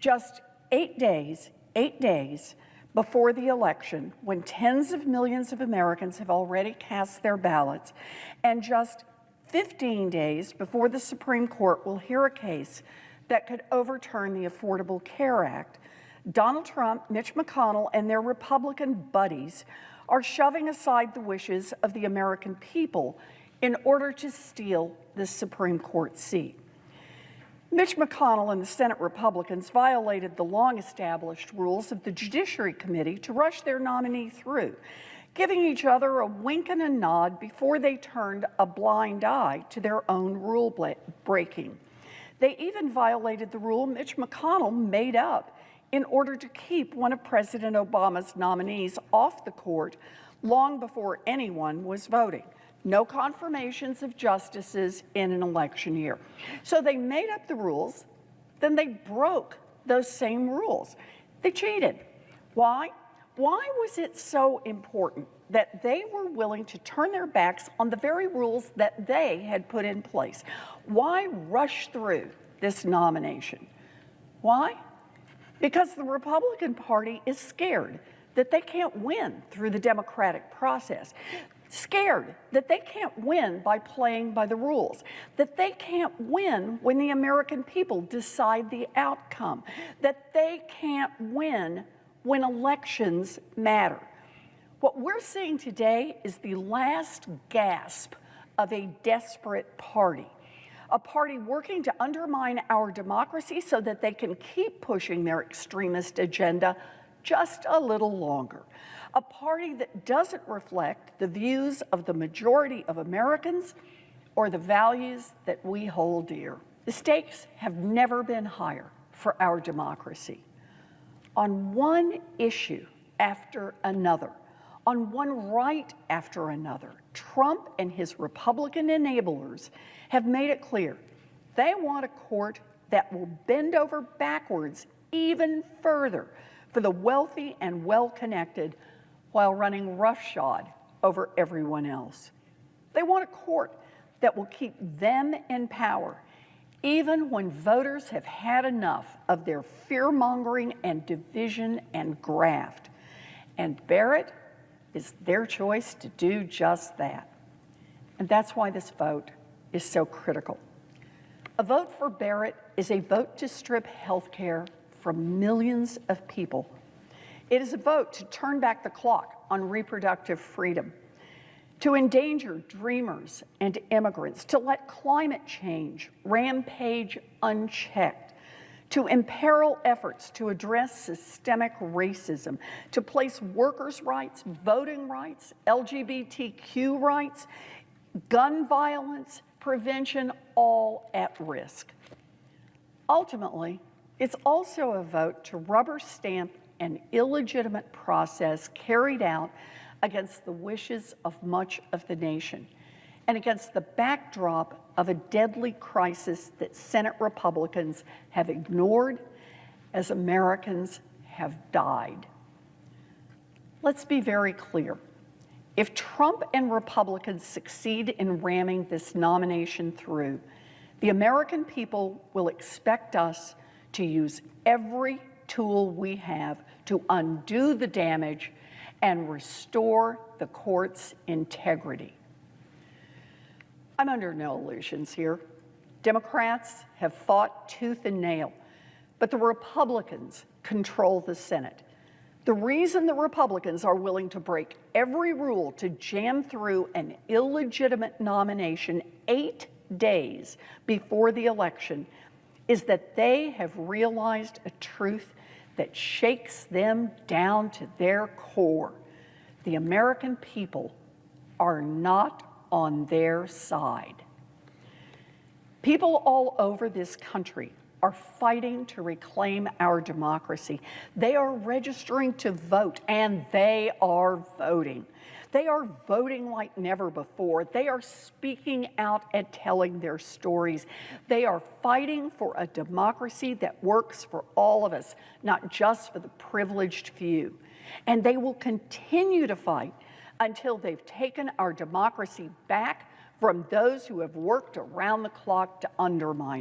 Just 8 days before the election, when tens of millions of Americans have already cast their ballots, and just 15 days before the Supreme Court will hear a case that could overturn the Affordable Care Act, Donald Trump, Mitch McConnell, and their Republican buddies are shoving aside the wishes of the American people in order to steal the Supreme Court seat. Mitch McConnell and the Senate Republicans violated the long-established rules of the Judiciary Committee to rush their nominee through, giving each other a wink and a nod before they turned a blind eye to their own rule breaking. They even violated the rule Mitch McConnell made up in order to keep one of President Obama's nominees off the court long before anyone was voting. No confirmations of justices in an election year. So they made up the rules, then they broke those same rules. They cheated. Why? Why was it so important that they were willing to turn their backs on the very rules that they had put in place? Why rush through this nomination? Why? Because the Republican Party is scared that they can't win through the democratic process. Scared that they can't win by playing by the rules, that they can't win when the American people decide the outcome, that they can't win when elections matter. What we're seeing today is the last gasp of a desperate party, a party working to undermine our democracy so that they can keep pushing their extremist agenda just a little longer. A party that doesn't reflect the views of the majority of Americans or the values that we hold dear. The stakes have never been higher for our democracy. On one issue after another, on one right after another, Trump and his Republican enablers have made it clear they want a court that will bend over backwards even further for the wealthy and well-connected while running roughshod over everyone else. They want a court that will keep them in power, even when voters have had enough of their fear-mongering and division and graft. And Barrett is their choice to do just that. And that's why this vote is so critical. A vote for Barrett is a vote to strip health care from millions of people. It is a vote to turn back the clock on reproductive freedom, to endanger dreamers and immigrants, to let climate change rampage unchecked, to imperil efforts to address systemic racism, to place workers' rights, voting rights, LGBTQ rights, gun violence, prevention, all at risk. Ultimately, it's also a vote to rubber stamp an illegitimate process carried out against the wishes of much of the nation and against the backdrop of a deadly crisis that Senate Republicans have ignored as Americans have died. Let's be very clear. If Trump and Republicans succeed in ramming this nomination through, the American people will expect us to use every tool we have to undo the damage and restore the court's integrity. I'm under no illusions here. Democrats have fought tooth and nail, but the Republicans control the Senate. The reason the Republicans are willing to break every rule to jam through an illegitimate nomination 8 days before the election is that they have realized a truth that shakes them down to their core. The American people are not on their side. People all over this country are fighting to reclaim our democracy. They are registering to vote, and they are voting. They are voting like never before. They are speaking out and telling their stories. They are fighting for a democracy that works for all of us, not just for the privileged few. And they will continue to fight until they've taken our democracy back from those who have worked around the clock to undermine it.